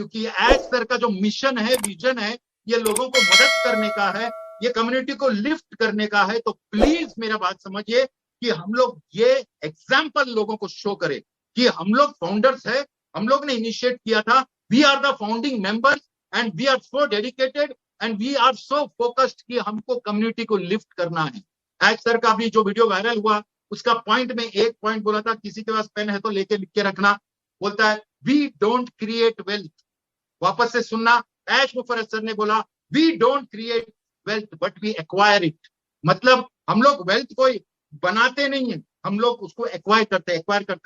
क्योंकि as sir का जो मिशन है, विजन है, ये लोगों को मदद करने का है, ये कम्युनिटी को लिफ्ट करने का है। तो प्लीज मेरा बात समझिए कि हम लोग ये एग्जाम्पल लोगों को शो करें कि हम लोग फाउंडर्स है, हम लोग ने इनिशिएट किया था, we are the founding members and we are so dedicated and we are so focused कि हमको कम्युनिटी को लिफ्ट करना है। एज सर का भी जो वीडियो वायरल हुआ, उसका पॉइंट में एक पॉइंट बोला था, किसी के पास पेन है तो लेके लिख के रखना। बोलता है वी डोंट क्रिएट वेल्थ, वापस से सुनना, ऐश मुफर्रत सर ने बोला we don't create wealth but we acquire it. मतलब हम लोग वेल्थ कोई बनाते नहीं है, हम लोग उसको एक्वायर करते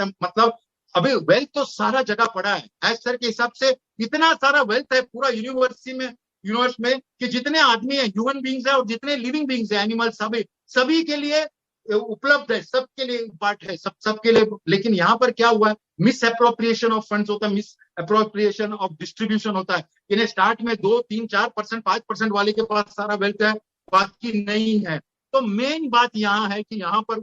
हैं। मतलब अभी वेल्थ तो सारा जगह पड़ा है। एज सर के हिसाब से इतना सारा वेल्थ है पूरा यूनिवर्स में कि जितने आदमी है, ह्यूमन बींग्स है और जितने लिविंग बींग्स है, एनिमल, सभी के लिए उपलब्ध है, सबके लिए पार्ट है, सबके लिए। लेकिन यहाँ पर क्या हुआ है, मिस अप्रोप्रिएशन ऑफ फंड्स होता है, मिस अप्रोप्रिएशन ऑफ डिस्ट्रीब्यूशन होता है। इन्हें स्टार्ट में 2, 3, 4%, 5% वाले के पास सारा वेल्थ है, बाकी नहीं है। तो मेन बात यहाँ है कि यहाँ पर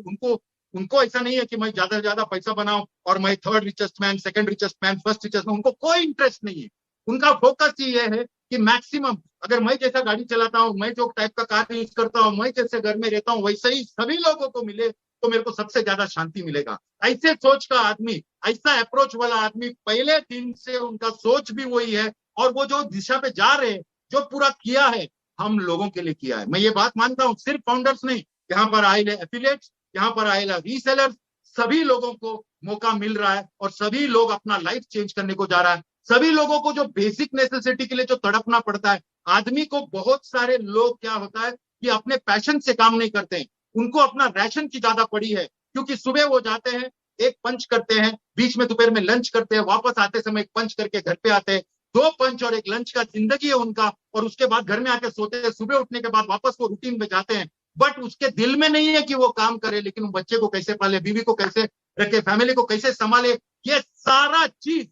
उनको ऐसा नहीं है कि मैं ज्यादा से ज्यादा पैसा बनाऊं और मैं third richest man, second richest man, first richest man, उनको कोई इंटरेस्ट नहीं है। उनका फोकस ये है कि मैक्सिमम, अगर मैं जैसा गाड़ी चलाता हूँ, मैं जो टाइप का कार यूज करता हूँ, मैं जैसे घर में रहता हूँ, वैसे ही सभी लोगों को मिले तो मेरे को सबसे ज्यादा शांति मिलेगा। ऐसे सोच का आदमी, ऐसा अप्रोच वाला आदमी, पहले दिन से उनका सोच भी वही है और वो जो दिशा पे जा रहे हैं, जो पूरा किया है, हम लोगों के लिए किया है। मैं ये बात मानता हूँ, सिर्फ फाउंडर्स नहीं, यहाँ पर आए एफिलिएट्स, यहाँ पर आएगा रीसेलर्स, सभी लोगों को मौका मिल रहा है और सभी लोग अपना लाइफ चेंज करने को जा रहा है। सभी लोगों को जो बेसिक नेसेसिटी के लिए जो तड़पना पड़ता है, आदमी को, बहुत सारे लोग क्या होता है कि अपने पैशन से काम नहीं करते हैं, उनको अपना राशन की ज्यादा पड़ी है। क्योंकि सुबह वो जाते हैं, एक पंच करते हैं, बीच में दोपहर में लंच करते हैं, वापस आते समय एक पंच करके घर पे आते हैं, 2 पंच और 1 लंच का जिंदगी है उनका, और उसके बाद घर में आके सोते हैं। सुबह उठने के बाद वापस वो रूटीन में जाते हैं, बट उसके दिल में नहीं है कि वो काम करे, लेकिन वो बच्चे को कैसे पाले, बीवी को कैसे रखे, फैमिली को कैसे संभाले, ये सारा चीज,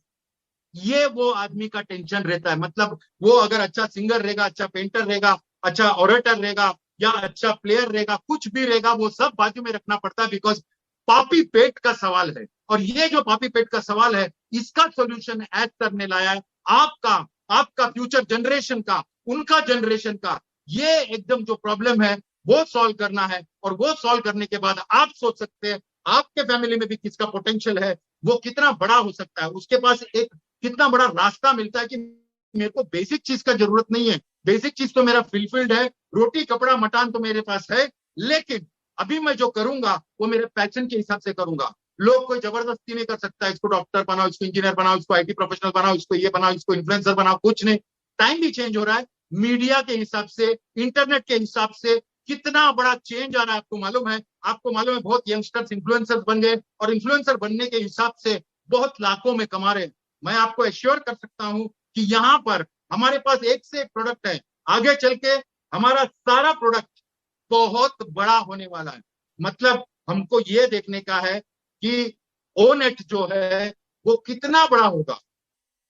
ये वो आदमी का टेंशन रहता है। मतलब वो अगर अच्छा सिंगर रहेगा, अच्छा पेंटर रहेगा, अच्छा ऑरेटर रहेगा या अच्छा प्लेयर रहेगा, कुछ भी रहेगा, वो सब बाजू में रखना पड़ता है, बिकॉज पापी पेट का सवाल है। और ये जो पापी पेट का सवाल है, इसका सोल्यूशन एज सर ने लाया है। आपका फ्यूचर जनरेशन का, उनका जनरेशन का, ये एकदम जो प्रॉब्लम है वो सॉल्व करना है। और वो सॉल्व करने के बाद आप सोच सकते हैं आपके फैमिली में भी किसका पोटेंशियल है, वो कितना बड़ा हो सकता है, उसके पास एक कितना बड़ा रास्ता मिलता है कि मेरे को बेसिक चीज का जरूरत नहीं है, बेसिक चीज तो मेरा फुलफिल्ड है, रोटी कपड़ा मकान तो मेरे पास है, लेकिन अभी मैं जो करूंगा वो मेरे पैशन के हिसाब से करूंगा। लोग कोई जबरदस्ती नहीं कर सकता, इसको डॉक्टर बनाओ, इसको इंजीनियर बनाओ, इसको आईटी प्रोफेशनल बनाओ, इसको ये बनाओ, इसको इन्फ्लुएंसर बनाओ, कुछ नहीं। टाइम भी चेंज हो रहा है, मीडिया के हिसाब से, इंटरनेट के हिसाब से कितना बड़ा चेंज आ रहा है, आपको मालूम है। आपको मालूम है बहुत यंगस्टर्स इन्फ्लुएंसर्स बन गए और इन्फ्लुएंसर बनने के हिसाब से बहुत लाखों में कमा रहे हैं। मैं आपको एश्योर कर सकता हूं कि यहाँ पर हमारे पास एक से एक प्रोडक्ट है, आगे चल के हमारा सारा प्रोडक्ट बहुत बड़ा होने वाला है। मतलब हमको ये देखने का है कि ओनेट जो है वो कितना बड़ा होगा,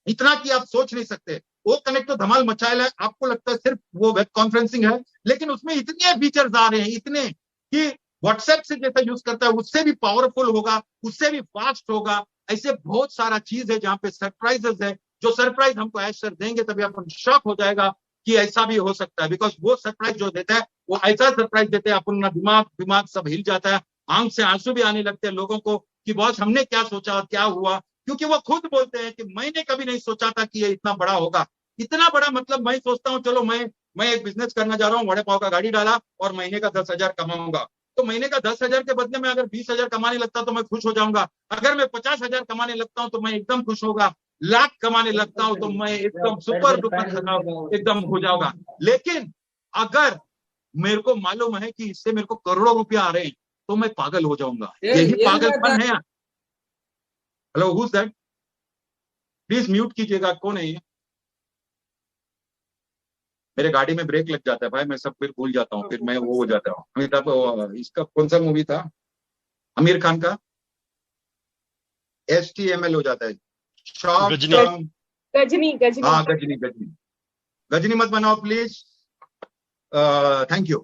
इतना कि आप सोच नहीं सकते। वो कनेक्ट तो धमाल मचाएला है, आपको लगता है सिर्फ वो वेब कॉन्फ्रेंसिंग है, लेकिन उसमें इतने फीचर्स आ रहे हैं, इतने कि व्हाट्सएप से जैसा यूज करता है उससे भी पावरफुल होगा, उससे भी फास्ट होगा। ऐसे बहुत सारा चीज है जहां पे सरप्राइजेस है, जो सरप्राइज हमको ऐश सर देंगे तभी अपन शॉक हो जाएगा कि ऐसा भी हो सकता है। बिकॉज वो सरप्राइज जो देता है वो ऐसा सरप्राइज देते हैं, अपन दिमाग सब हिल जाता है, आंख से आंसू भी आने लगते हैं लोगों को कि बॉस हमने क्या सोचा और क्या हुआ। क्योंकि वो खुद बोलते हैं कि मैंने कभी नहीं सोचा था कि ये इतना बड़ा होगा। इतना बड़ा मतलब मैं सोचता हूँ चलो मैं एक बिजनेस करना जा रहा हूँ, वड़े पाव का गाड़ी डाला और महीने का 10,000 कमाऊंगा, तो महीने का 10,000 के बदले में अगर 20,000 कमाने लगता तो मैं खुश हो जाऊंगा। अगर मैं 50,000 कमाने लगता हूं तो मैं एकदम खुश होगा, लाख कमाने लगता हूं तो मैं एकदम सुपर डुपर एकदम हो जाऊंगा। लेकिन अगर मेरे को मालूम है कि इससे मेरे को करोड़ों रुपया आ रहे हैं तो मैं पागल हो जाऊंगा। यही पागलपन है। Hello, who is that? Please mute कीजिएगा, कौन है ये? मेरे गाड़ी में ब्रेक लग जाता है भाई, मैं सब फिर भूल जाता हूँ, फिर मैं वो हो जाता हूँ। अमिताभ, इसका कौन सा मूवी था आमिर खान का? STML हो जाता है, गजनी गजनी। हाँ गजनी मत बनाओ प्लीज, थैंक यू।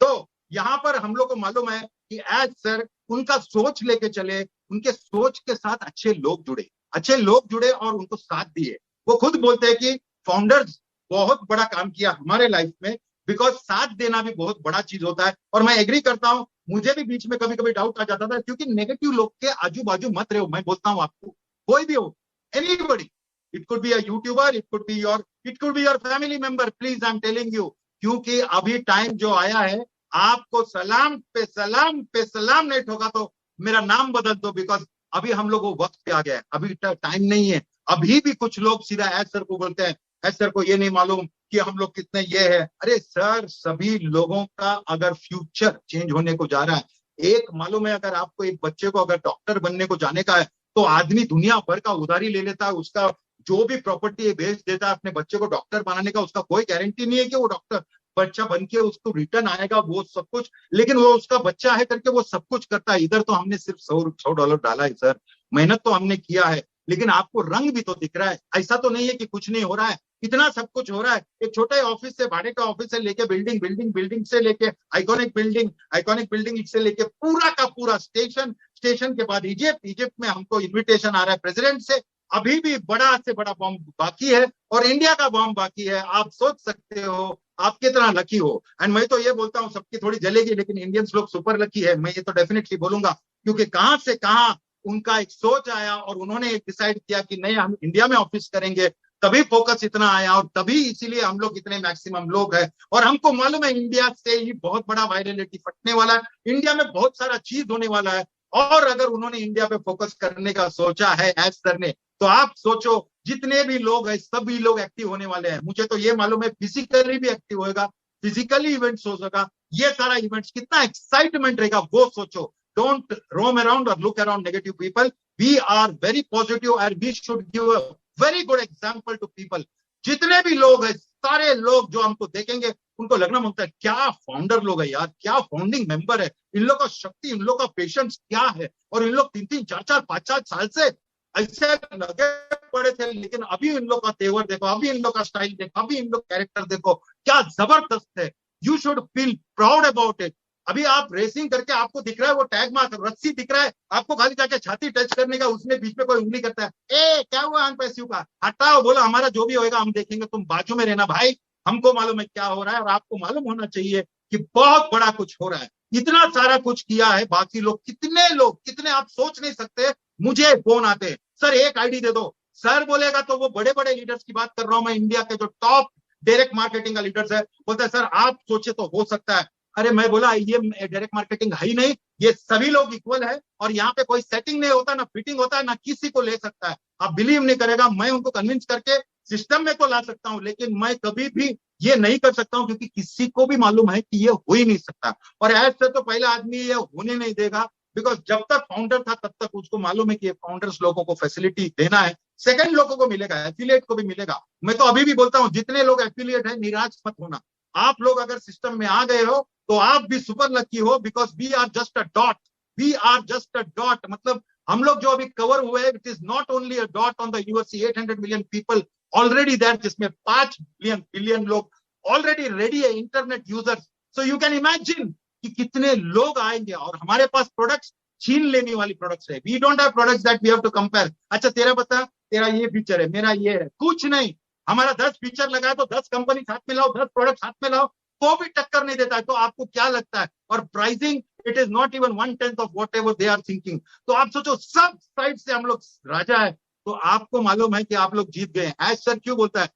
तो यहाँ पर हम लोग को मालूम है कि एज सर उनका सोच लेके चले, उनके सोच के साथ अच्छे लोग जुड़े और उनको साथ दिए। वो खुद बोलते हैं कि फाउंडर्स बहुत बड़ा काम किया हमारे लाइफ में, बिकॉज साथ देना भी बहुत बड़ा चीज होता है। और मैं एग्री करता हूँ, मुझे भी बीच में कभी कभी डाउट आ जाता था, क्योंकि नेगेटिव लोग के आजू बाजू मत रहो। मैं बोलता हूँ आपको, कोई भी हो, anybody, it could be a YouTuber, it could be your family member, please I am telling you, क्योंकि अभी टाइम जो आया है, आपको सलाम पे सलाम पे सलाम नहीं ठोका तो मेरा नाम बदल दो, बिकॉज अभी हम लोग वो वक्त पे आ गया है, अभी टाइम नहीं है। अभी भी कुछ लोग सीधा एज सर को बोलते हैं, एज सर को ये नहीं मालूम कि हम लोग कितने ये है। अरे सर, सभी लोगों का अगर फ्यूचर चेंज होने को जा रहा है, एक मालूम है, अगर आपको एक बच्चे को अगर डॉक्टर बनने को जाने का है, तो आदमी दुनिया भर का उधारी ले लेता है, उसका जो भी प्रॉपर्टी बेच देता है अपने बच्चे को डॉक्टर बनाने का, उसका कोई गारंटी नहीं है कि वो डॉक्टर बच्चा बन के उसको रिटर्न आएगा वो सब कुछ, लेकिन वो उसका बच्चा है करके वो सब कुछ करता है। इधर तो हमने सिर्फ $100 डाला है सर, मेहनत तो हमने किया है, लेकिन आपको रंग भी तो दिख रहा है। ऐसा तो नहीं है कि कुछ नहीं हो रहा है, इतना सब कुछ हो रहा है। एक छोटे ऑफिस से, भाड़े का ऑफिस से लेके बिल्डिंग से लेके आइकॉनिक बिल्डिंग से लेके पूरा का पूरा स्टेशन के बाद इजिप्ट में हमको इन्विटेशन आ रहा है प्रेसिडेंट से। अभी भी बड़ा से बड़ा बॉम्ब बाकी है, और इंडिया का बॉम्ब बाकी है। आप सोच सकते हो आप कितना लकी हो। एंड मैं तो ये बोलता हूँ, सबकी थोड़ी जलेगी, लेकिन इंडियंस लोग सुपर लकी है, मैं ये तो डेफिनेटली बोलूंगा, क्योंकि कहां से कहां उनका एक सोच आया और उन्होंने एक डिसाइड किया कि नहीं, हम इंडिया में ऑफिस करेंगे, तभी फोकस इतना आया, और तभी इसीलिए हम लोग इतने मैक्सिमम लोग हैं। और हमको मालूम है इंडिया से ही बहुत बड़ा वायरलिटी फटने वाला है, इंडिया में बहुत सारा चीज होने वाला है। और अगर उन्होंने इंडिया पे फोकस करने का सोचा है एज सर ने, तो आप सोचो जितने भी लोग हैं सभी लोग एक्टिव होने वाले हैं। मुझे तो ये मालूम है फिजिकली भी एक्टिव होगा, फिजिकली इवेंट्स होगा, ये सारा इवेंट्स कितना एक्साइटमेंट रहेगा वो सोचो। डोंट रोम अराउंड और look around negative people, we are very positive and we should give a very good example to people. जितने भी लोग हैं, सारे लोग जो हमको देखेंगे उनको लगना मांगता है, क्या फाउंडर लोग है यार, क्या फाउंडिंग मेंबर है, इन लोग का शक्ति, इन लोग का पेशेंस क्या है। और इन लोग 3-3, 4-4, 5-5 साल से ऐसे लगे पड़े थे, लेकिन अभी इन लोग का तेवर देखो, अभी इन लोग का स्टाइल देखो, अभी इन लोग कैरेक्टर देखो, क्या जबरदस्त है। You should feel proud about it. अभी आप रेसिंग करके आपको दिख रहा है वो टैग मार्क रस्सी दिख रहा है, आपको खाली जाके छाती टच करने का, उसमें बीच में कोई उंगली करता है, ए क्या हुआ आंख पैसियों का, हटाओ, बोलो हमारा जो भी होगा हम देखेंगे, तुम बाजू में रहना भाई, हमको मालूम है क्या हो रहा है। और आपको मालूम होना चाहिए कि बहुत बड़ा कुछ हो रहा है, इतना सारा कुछ किया है। बाकी लोग कितने आप सोच नहीं सकते। मुझे फोन आते हैं, सर एक आईडी दे दो, सर बोलेगा तो वो बड़े बड़े लीडर्स की बात कर रहा हूं मैं, इंडिया के जो टॉप डायरेक्ट मार्केटिंग का लीडर्स है, बोलता है सर आप सोचे तो हो सकता है। अरे मैं बोला ये डायरेक्ट मार्केटिंग है ही नहीं, ये सभी लोग इक्वल है, और यहाँ पे कोई सेटिंग नहीं होता, ना फिटिंग होता है, ना किसी को ले सकता है। आप बिलीव नहीं करेगा, मैं उनको कन्विंस करके सिस्टम में तो ला सकता हूँ, लेकिन मैं कभी भी ये नहीं कर सकता हूँ, क्योंकि किसी को भी मालूम है कि ये हो ही नहीं सकता। और ऐसे तो पहला आदमी ये होने नहीं देगा, बिकॉज जब तक फाउंडर था तब तक उसको मालूम है कि फाउंडर्स लोगों को फैसिलिटी देना है, सेकंड लोगों को मिलेगा, एफिलिएट को भी मिलेगा। मैं तो अभी भी बोलता हूँ जितने लोग एफिलिएट है निराश मत होना, आप लोग अगर सिस्टम में आ गए हो तो आप भी सुपर लकी हो, because we are just a dot, we are just a dot. मतलब हम लोग जो अभी कवर हुए, it is not only a dot on the universe, 800 million people already there, जिसमें 5 बिलियन लोग ऑलरेडी रेडी है, internet users. So you can imagine कि कितने लोग आएंगे, और हमारे पास प्रोडक्ट्स छीन लेने वाली प्रोडक्ट्स है। We don't have products that we have to compare. अच्छा तेरा बता, तेरा ये फीचर है, मेरा ये है, कुछ नहीं। हमारा 10 फीचर लगाए तो 10 कंपनी साथ में लाओ, 10 प्रोडक्ट साथ में लाओ, तो भी टक्कर नहीं देता है। तो आपको क्या लगता है? और pricing it is not even 1/10 of whatever they are thinking. तो आप सोचो सब साइड से हम लोग राजा है, तो आपको मालूम है कि आप लोग जीत गए। एज सर क्यों बोलता है,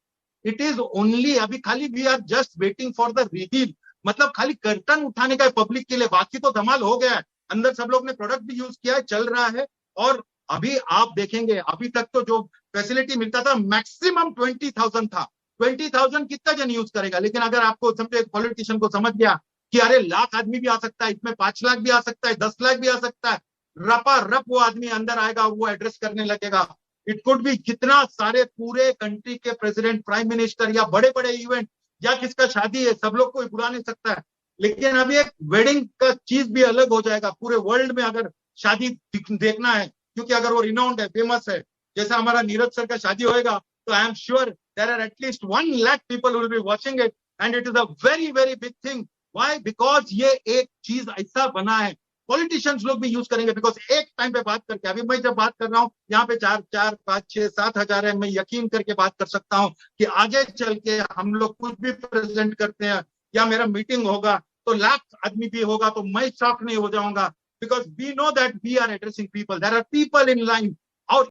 इट इज ओनली, अभी खाली we are just waiting for the reveal, मतलब खाली कर्टन उठाने का है पब्लिक के लिए, बाकी तो धमाल हो गया है। अंदर सब लोग ने प्रोडक्ट भी यूज किया है, चल रहा है। और अभी आप देखेंगे, अभी तक तो जो फैसिलिटी मिलता था मैक्सिमम 20,000 था। 20,000 कितना जन यूज करेगा? लेकिन अगर आपको समझो एक पॉलिटिशियन को समझ गया कि अरे लाख आदमी भी आ सकता है, इसमें 5 लाख भी आ सकता है, 10 लाख भी आ सकता है, रपा रप वो आदमी अंदर आएगा और वो एड्रेस करने लगेगा। इट कुड भी कितना सारे पूरे कंट्री के प्रेसिडेंट, प्राइम मिनिस्टर, या बड़े बड़े इवेंट, या किसका शादी है, सब लोग को बुला नहीं सकता है। लेकिन अभी एक वेडिंग का चीज भी अलग हो जाएगा। पूरे वर्ल्ड में अगर शादी देखना है, क्योंकि अगर वो रिनाउंड है, फेमस है, जैसा हमारा नीरज सर का शादी होएगा, तो I am sure there are at least 1 lakh people will be watching it, and it is a very very big thing. Why? Because ये एक चीज ऐसा बना है, पॉलिटिशियंस लोग भी यूज करेंगे, बिकॉज एक टाइम पे बात करके, अभी मैं जब बात कर रहा हूं यहाँ पे 4, 5, 6, 7 हजार है, मैं यकीन करके बात कर सकता हूं कि आगे चल के हम लोग कुछ भी प्रेजेंट करते हैं या मेरा मीटिंग होगा तो लाख आदमी भी होगा तो मैं शॉक नहीं हो जाऊंगा, because we know that we are addressing people, there are people in line. और